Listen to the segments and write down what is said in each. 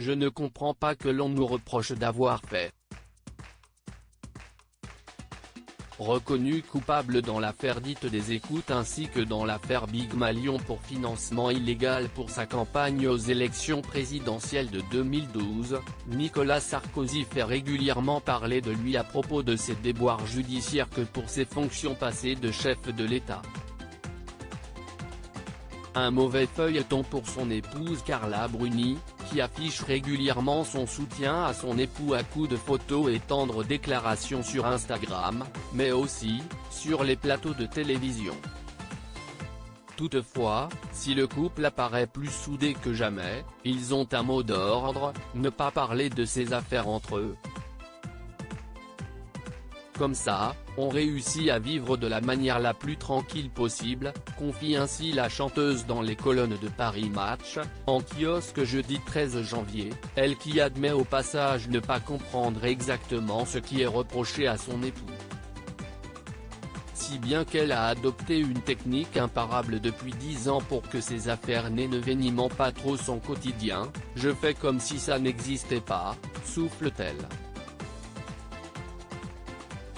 Je ne comprends pas que l'on nous reproche d'avoir fait. Reconnu coupable dans l'affaire dite des écoutes ainsi que dans l'affaire Big Malion pour financement illégal pour sa campagne aux élections présidentielles de 2012, Nicolas Sarkozy fait régulièrement parler de lui à propos de ses déboires judiciaires que pour ses fonctions passées de chef de l'État. Un mauvais feuilleton pour son épouse Carla Bruni, qui affiche régulièrement son soutien à son époux à coups de photos et tendres déclarations sur Instagram, mais aussi, sur les plateaux de télévision. Toutefois, si le couple apparaît plus soudé que jamais, ils ont un mot d'ordre, ne pas parler de ces affaires entre eux. Comme ça, on réussit à vivre de la manière la plus tranquille possible, confie ainsi la chanteuse dans les colonnes de Paris Match, en kiosque jeudi 13 janvier, elle qui admet au passage ne pas comprendre exactement ce qui est reproché à son époux. Si bien qu'elle a adopté une technique imparable depuis 10 ans pour que ces affaires n'énivent pas trop son quotidien, je fais comme si ça n'existait pas, souffle-t-elle.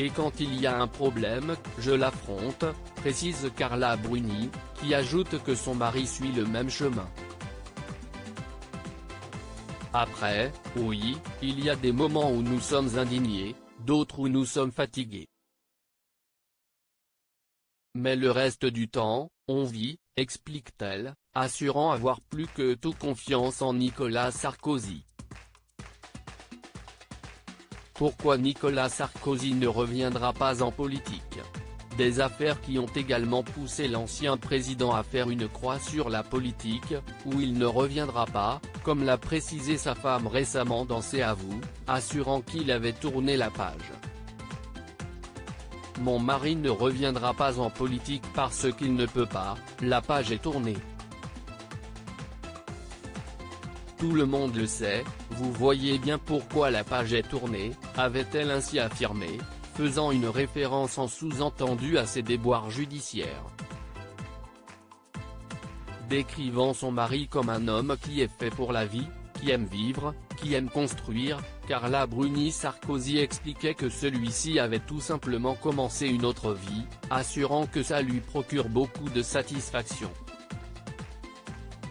Et quand il y a un problème, je l'affronte, précise Carla Bruni, qui ajoute que son mari suit le même chemin. Après, oui, il y a des moments où nous sommes indignés, d'autres où nous sommes fatigués. Mais le reste du temps, on vit, explique-t-elle, assurant avoir plus que tout confiance en Nicolas Sarkozy. Pourquoi Nicolas Sarkozy ne reviendra pas en politique? Des affaires qui ont également poussé l'ancien président à faire une croix sur la politique, où il ne reviendra pas, comme l'a précisé sa femme récemment dans C'est à vous, assurant qu'il avait tourné la page. Mon mari ne reviendra pas en politique parce qu'il ne peut pas, la page est tournée. Tout le monde le sait, vous voyez bien pourquoi la page est tournée, avait-elle ainsi affirmé, faisant une référence en sous-entendu à ses déboires judiciaires. Décrivant son mari comme un homme qui est fait pour la vie, qui aime vivre, qui aime construire, Carla Bruni Sarkozy expliquait que celui-ci avait tout simplement commencé une autre vie, assurant que ça lui procure beaucoup de satisfaction.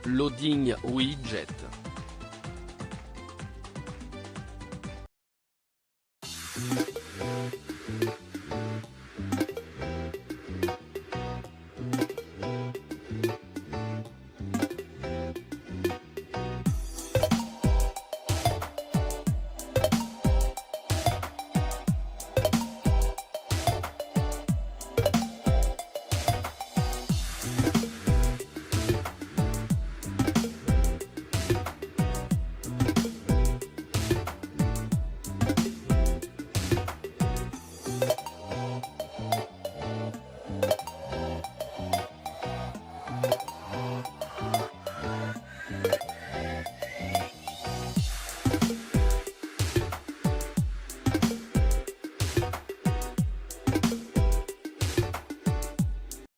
Loading Widget.